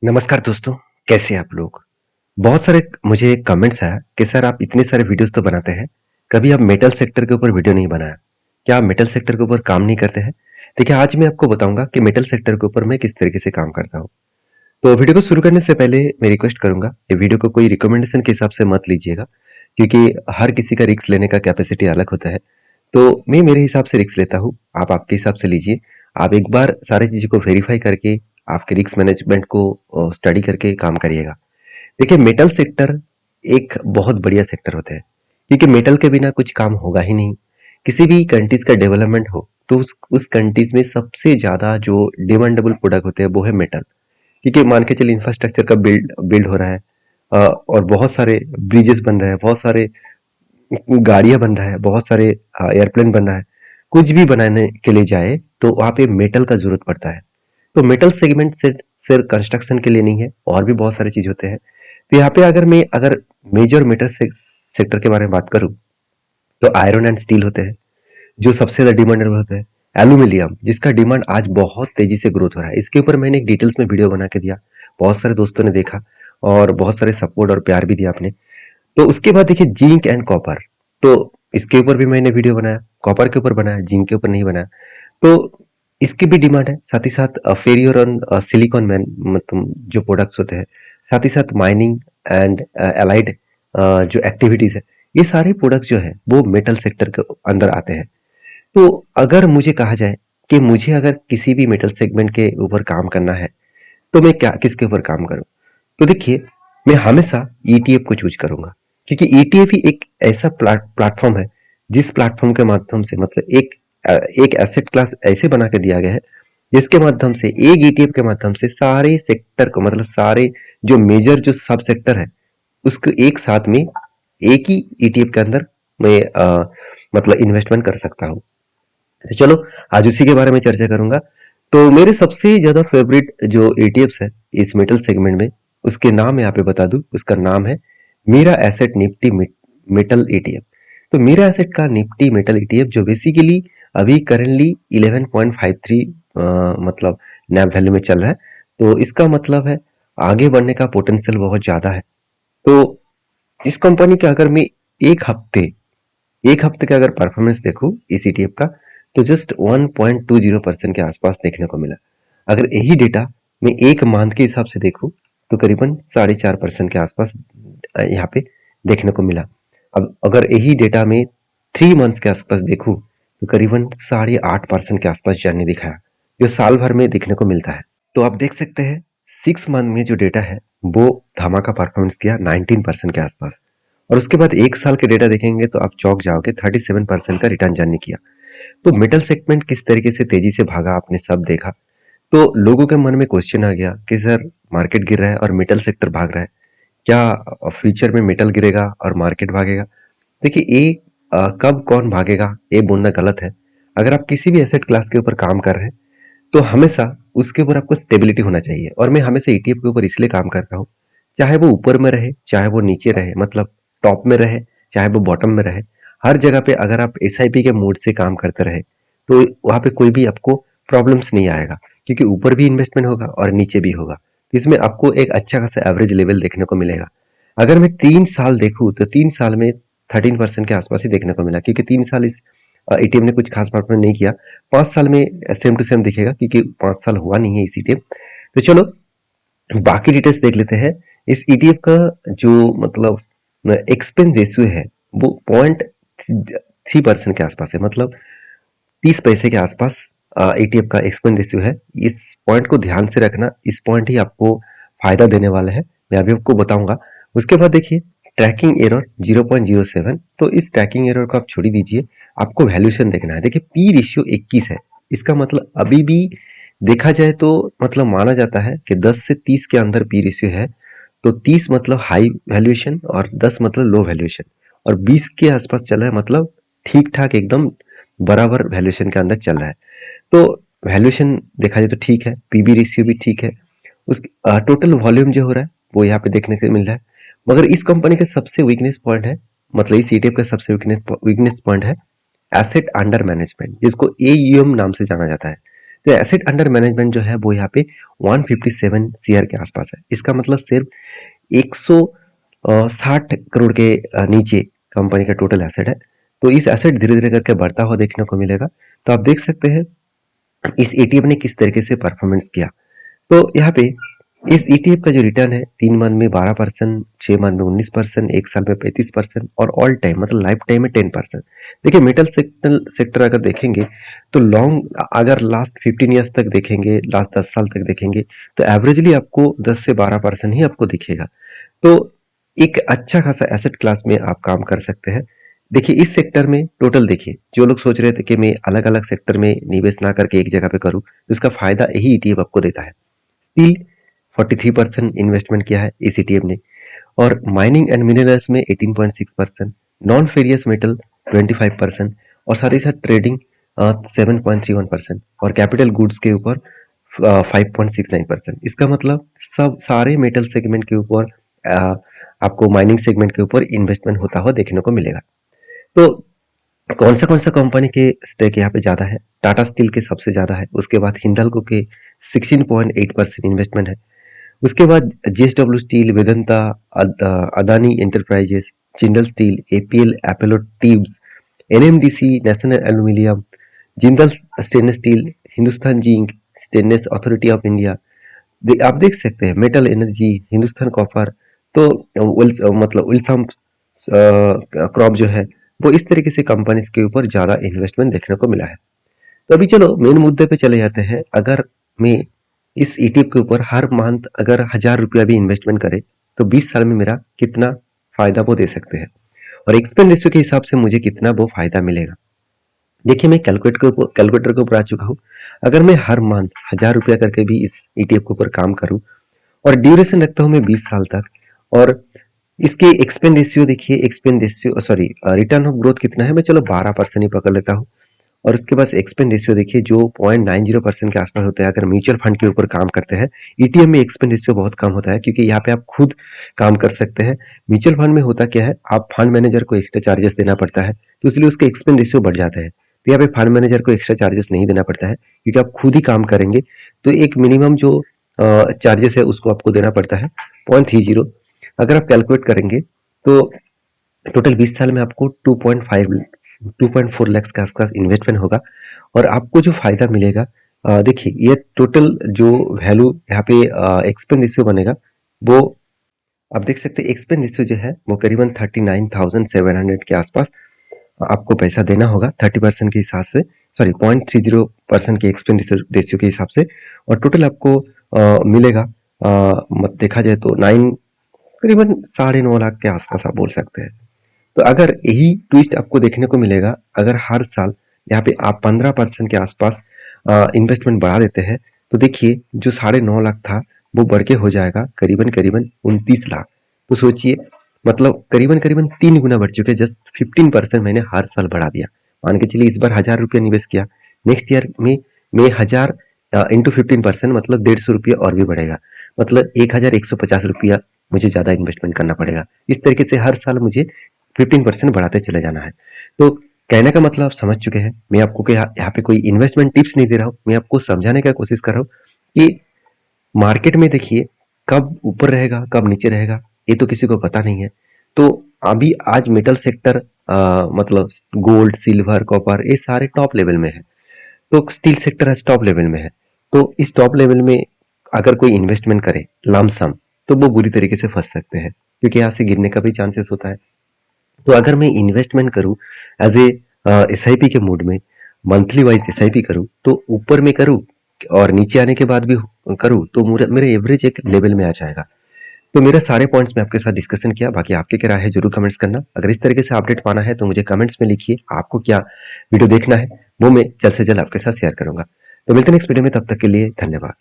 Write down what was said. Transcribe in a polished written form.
नमस्कार दोस्तों, कैसे हैं आप लोग? बहुत सारे मुझे कमेंट्स आया कि सर आप इतने सारे वीडियोस तो बनाते हैं, कभी आप मेटल सेक्टर के ऊपर वीडियो नहीं बनाया। क्या आप मेटल सेक्टर के ऊपर काम नहीं करते हैं? देखिए आज मैं आपको बताऊंगा कि मेटल सेक्टर के ऊपर मैं किस तरीके से काम करता हूँ। तो वीडियो को शुरू करने से पहले मैं रिक्वेस्ट करूंगा कि वीडियो को कोई रिकमेंडेशन के हिसाब से मत लीजिएगा, क्योंकि हर किसी का रिस्क लेने का कैपेसिटी अलग होता है। तो मैं मेरे हिसाब से रिस्क लेता हूँ, आप आपके हिसाब से लीजिए। आप एक बार सारी चीज़ों को वेरीफाई करके आपके रिस्क मैनेजमेंट को स्टडी करके काम करिएगा। देखिए मेटल सेक्टर एक बहुत बढ़िया सेक्टर होता है, क्योंकि मेटल के बिना कुछ काम होगा ही नहीं। किसी भी कंट्रीज का डेवलपमेंट हो तो उस कंट्रीज में सबसे ज़्यादा जो डिमांडेबल प्रोडक्ट होते हैं वो है मेटल। क्योंकि मान के चलिए इंफ्रास्ट्रक्चर का बिल्ड बिल्ड हो रहा है, और बहुत सारे ब्रिजेस बन रहे हैं, बहुत सारे गाड़ियां बन रहा है, बहुत सारे एयरप्लेन बन रहा है। कुछ भी बनाने के लिए जाए तो वहाँ पे मेटल का जरूरत पड़ता है। तो मेटल सेगमेंट सिर्फ कंस्ट्रक्शन के लिए नहीं है, और भी बहुत सारे चीज होते हैं। तो यहाँ पे अगर मेजर मेटल सेक्टर के बारे में बात करूँ तो आयरन एंड स्टील होते हैं जो सबसे ज्यादा डिमांडेबल होते हैं। एल्यूमिनियम जिसका डिमांड आज बहुत तेजी से ग्रोथ हो रहा है, इसके ऊपर मैंने एक डिटेल्स में वीडियो बना के दिया, बहुत सारे दोस्तों ने देखा और बहुत सारे सपोर्ट और प्यार भी दिया आपने। तो उसके बाद देखिए जिंक एंड कॉपर, तो इसके ऊपर भी मैंने वीडियो बनाया, कॉपर के ऊपर बनाया, जिंक के ऊपर नहीं बनाया। तो इसकी भी डिमांड है, साथ ही साथ फेरियर और सिलिकॉन मैन मतलब जो प्रोडक्ट्स होते हैं, साथ ही साथ माइनिंग एंड एलाइड जो एक्टिविटीज है, ये सारे प्रोडक्ट्स जो है वो मेटल सेक्टर के अंदर आते हैं। तो अगर मुझे कहा जाए कि मुझे अगर किसी भी मेटल सेगमेंट के ऊपर काम करना है तो मैं क्या किसके ऊपर काम करूं? तो देखिए मैं हमेशा ईटीएफ को चूज करूंगा, क्योंकि ईटीएफ ही एक ऐसा प्लेटफॉर्म है जिस प्लेटफॉर्म के माध्यम से मतलब एक एसेट क्लास ऐसे बना के दिया गया है जिसके माध्यम से एक ईटीएफ के माध्यम से सारे सेक्टर को मतलब सारे जो मेजर जो सब सेक्टर है उसको एक साथ में एक ही ईटीएफ के अंदर मैं मतलब इन्वेस्टमेंट कर सकता हूँ। तो चलो आज उसी के बारे में चर्चा करूंगा। तो मेरे सबसे ज्यादा फेवरेट जो ईटीएफ्स है इस मेटल सेगमेंट में, उसके नाम यहाँ पे बता दूं, उसका नाम है Mirae asset Nifty metal ETF. तो मीरा एसेट का निफ्टी मेटल ईटीएफ जो बेसिकली अभी करेंटली 11.53 मतलब नैब वैल्यू में चल रहा है। तो इसका मतलब है आगे बढ़ने का पोटेंशियल बहुत ज्यादा है। तो इस कंपनी का अगर मैं एक हफ्ते एक हफ्ते का अगर परफॉर्मेंस देखूं इस ईटीएफ का, तो जस्ट 1.20% के आसपास देखने को मिला। अगर यही डेटा मैं एक मंथ के हिसाब से देखूं तो करीबन 4.5% के आसपास यहाँ पे देखने को मिला। अब अगर यही डेटा में 3 मंथ्स के आसपास देखूं तो करीबन 8.5% के आसपास जर्नी दिखाया, जो साल भर में देखने को मिलता है। तो आप देख सकते हैं 6 मंथ में जो डेटा है वो धमाका परफॉर्मेंस किया 19% के आसपास, और उसके बाद एक साल के डेटा देखेंगे तो आप चौंक जाओगे, 37% का रिटर्न जर्नी किया। तो मेटल सेगमेंट किस तरीके से तेजी से भागा आपने सब देखा। तो लोगों के मन में क्वेश्चन आ गया कि सर मार्केट गिर रहा है और मेटल सेक्टर भाग रहा है, क्या फ्यूचर में मेटल गिरेगा और मार्केट भागेगा? देखिए ये कब कौन भागेगा ये बोलना गलत है। अगर आप किसी भी एसेट क्लास के ऊपर काम कर रहे हैं तो हमेशा उसके ऊपर आपको स्टेबिलिटी होना चाहिए, और मैं हमेशा ईटीएफ के ऊपर इसलिए काम करता हूँ, चाहे वो ऊपर में रहे चाहे वो नीचे रहे, मतलब टॉप में रहे चाहे वो बॉटम में रहे, हर जगह पे अगर आप एसआईपी के मोड से काम करते रहे तो वहां पे कोई भी आपको प्रॉब्लम्स नहीं आएगा, क्योंकि ऊपर भी इन्वेस्टमेंट होगा और नीचे भी होगा। तो इसमें आपको एक अच्छा खासा एवरेज लेवल देखने को मिलेगा। अगर मैं 3 साल देखूं तो 3 साल में 13% के आसपास ही देखने को मिला, क्योंकि 3 साल इस एटीएम ने कुछ खास परफॉर्मेंस नहीं किया। 5 साल में सेम टू सेम दिखेगा, क्योंकि 5 साल हुआ नहीं है इस ईटीएफ। तो चलो बाकी डिटेल्स देख लेते हैं। इस ईटीएफ का जो मतलब एक्सपेंस रेशियो है वो 0.3% के आसपास है, मतलब 30 पैसे के आसपास ईटीएफ का एक्सपेंस रेशियो है। इस पॉइंट को ध्यान से रखना, इस पॉइंट ही आपको फायदा देने वाला है, मैं अभी आपको बताऊंगा। उसके बाद देखिए ट्रैकिंग एरर 0.07, तो इस ट्रैकिंग एरर को आप छोड़ ही दीजिए, आपको वैल्यूएशन देखना है। देखिए पी रेशियो 21 है, इसका मतलब अभी भी देखा जाए तो मतलब माना जाता है कि 10 से 30 के अंदर पी रेशियो है। तो 30 मतलब हाई वैल्यूएशन और 10 मतलब लो वैल्यूएशन, और 20 के आसपास चल रहा है मतलब ठीक ठाक एकदम बराबर वैल्यूएशन के अंदर चल रहा है। तो वैल्यूएशन देखा जाए तो ठीक है, पीबी रेशियो भी ठीक है। उस टोटल वॉल्यूम जो हो रहा है वो यहाँ पे देखने को मिल रहा है। मगर इस कंपनी का सबसे वीकनेस पॉइंट है, मतलब इस ईटीएफ का सबसे वीकनेस पॉइंट है एसेट अंडर मैनेजमेंट, जिसको एयूएम नाम से जाना जाता है। तो एसेट अंडर मैनेजमेंट जो है वो यहाँ पे 157 सीआर के आसपास है। इसका मतलब सिर्फ 160 करोड़ के नीचे कंपनी का टोटल एसेट है। तो इस एसेट धीरे धीरे करके बढ़ता हुआ देखने को मिलेगा। तो आप देख सकते हैं इस ईटीएफ ने किस तरीके से परफॉर्मेंस किया। तो यहाँ पे इस ईटीएफ का जो रिटर्न है 3 मंथ में 12%, 6 मंथ में 19%, 1 साल में 35% और ऑल टाइम मतलब लाइफ टाइम में 10%। देखिए मेटल सेक्टर अगर देखेंगे तो लॉन्ग अगर लास्ट 15 ईयर्स तक देखेंगे, लास्ट 10 साल तक देखेंगे तो एवरेजली आपको 10 से 12% ही आपको दिखेगा। तो एक अच्छा खासा एसेट क्लास में आप काम कर सकते हैं। देखिए इस सेक्टर में टोटल देखिए जो लोग सोच रहे थे कि मैं अलग अलग सेक्टर में निवेश ना करके एक जगह पे करूं तो इसका फायदा यही ईटीएफ आपको देता है। स्टील 43% इन्वेस्टमेंट किया है इस ईटीएफ ने और माइनिंग एंड मिनरल्स में 18.6%, नॉन फेरियस मेटल 25% और साथ ही साथ ट्रेडिंग 7.31% और कैपिटल गुड्स के ऊपर 5.69%। इसका मतलब सब सारे मेटल सेगमेंट के ऊपर आपको माइनिंग सेगमेंट के ऊपर इन्वेस्टमेंट होता हुआ देखने को मिलेगा। तो कौन सा कंपनी के स्टेक यहाँ पे ज्यादा है? टाटा स्टील के सबसे ज्यादा है, उसके बाद हिंदाल्को के 16.8% इन्वेस्टमेंट है, उसके बाद JSW steel, Vedanta, Adani enterprises, Jindal steel, APL, Apollo tubes, NMDC, national aluminium, Jindal stainless steel, Hindustan zinc, stainless authority of India. आप देख सकते हैं मेटल एनर्जी, हिंदुस्तान कॉपर। तो मतलब विल्सन क्रॉप जो है वो इस तरीके से कंपनीज के ऊपर ज्यादा इन्वेस्टमेंट देखने को मिला है। तो अभी चलो मेन मुद्दे पे चले जाते हैं। अगर मैं इस ईटीएफ के ऊपर हर मंथ अगर 1000 रुपया भी इन्वेस्टमेंट करे तो 20 साल में मेरा कितना फायदा वो दे सकते हैं और एक्सपेंस रेशियो के हिसाब से मुझे कितना वो फायदा मिलेगा। देखिए मैं कैलकुलेटर के ऊपर आ चुका हूँ। अगर मैं हर मंथ 1000 रुपया करके भी इस ईटीएफ के ऊपर काम करूँ और ड्यूरेशन रखता हूँ मैं 20 साल तक और इसके एक्सपेंस रेशियो देखिए, expense ratio sorry return of growth कितना है, मैं चलो 12% ही पकड़ लेता हूँ। और उसके बाद एक्सपेंस रेशियो देखिए जो 0.90% के आसपास होता है अगर म्यूचुअल फंड के ऊपर काम करते हैं। ईटीएफ में एक्सपेंस रेशियो बहुत कम होता है क्योंकि यहाँ पे आप खुद काम कर सकते हैं। म्यूचुअल फंड में होता क्या है, आप फंड मैनेजर को एक्स्ट्रा चार्जेस देना पड़ता है तो इसलिए उसके एक्सपेंस रेशियो बढ़ जाता है। तो यहाँ पे फंड मैनेजर को एक्स्ट्रा चार्जेस नहीं देना पड़ता है क्योंकि आप खुद ही काम करेंगे। तो एक मिनिमम जो चार्जेस है उसको आपको देना पड़ता है 0.30। अगर आप कैलकुलेट करेंगे तो टोटल 20 साल में आपको 2.4 लाख के आसपास इन्वेस्टमेंट होगा और आपको जो फायदा मिलेगा देखिए ये टोटल जो वैल्यू यहाँ पे एक्सपेंस रेशियो बनेगा वो आप देख सकते हैं। एक्सपेंस रेशियो जो है वो करीबन 39,700 के आसपास आपको पैसा देना होगा 30% के हिसाब से, सॉरी 0.30% के एक्सपेंस रेशियो के हिसाब से और टोटल आपको मिलेगा देखा जाए तो करीबन 9.5 लाख के आसपास आप बोल सकते हैं। तो अगर यही ट्विस्ट आपको देखने को मिलेगा, अगर हर साल यहाँ पे आप 15% के आसपास इन्वेस्टमेंट बढ़ा देते हैं तो देखिए जो 9.5 लाख था वो बढ़ के हो जाएगा करीबन करीबन 29 लाख। तो सोचिए मतलब करीबन करीबन 3 गुना बढ़ चुके। जस्ट 15% मैंने हर साल बढ़ा दिया। मान के चलिए इस बार 1000 रुपया निवेश किया, नेक्स्ट ईयर में मैं 1000 इंटू 15% मतलब 150 रुपया और भी बढ़ेगा, मतलब 1150 रुपया मुझे ज्यादा इन्वेस्टमेंट करना पड़ेगा। इस तरीके से हर साल मुझे 15% बढ़ाते चले जाना है। तो कहने का मतलब आप समझ चुके हैं। मैं आपको यहाँ पे कोई इन्वेस्टमेंट टिप्स नहीं दे रहा हूँ, मैं आपको समझाने का कोशिश कर रहा हूँ कि मार्केट में देखिए कब ऊपर रहेगा कब नीचे रहेगा ये तो किसी को पता नहीं है। तो अभी आज मेटल सेक्टर मतलब गोल्ड, सिल्वर, कॉपर ये सारे टॉप लेवल में है। तो स्टील सेक्टर आज टॉप लेवल में है। तो इस टॉप लेवल में अगर कोई इन्वेस्टमेंट करे लमसम तो वो बुरी तरीके से फंस सकते हैं क्योंकि यहाँ से गिरने का भी चांसेस होता है। तो अगर मैं इन्वेस्टमेंट करूं एज ए एसआईपी के मूड में, मंथली वाइज एसआईपी करूं तो ऊपर में करूं और नीचे आने के बाद भी करूं तो मेरे एवरेज एक लेवल में आ जाएगा। तो मेरे सारे पॉइंट्स में आपके साथ डिस्कशन किया। बाकी आपके क्या राय है जरूर कमेंट्स करना। अगर इस तरीके से अपडेट पाना है तो मुझे कमेंट्स में लिखिए आपको क्या वीडियो देखना है, वो मैं जल्द से जल्द आपके साथ शेयर करूंगा। तो मिलते हैं नेक्स्ट वीडियो में, तब तक के लिए धन्यवाद।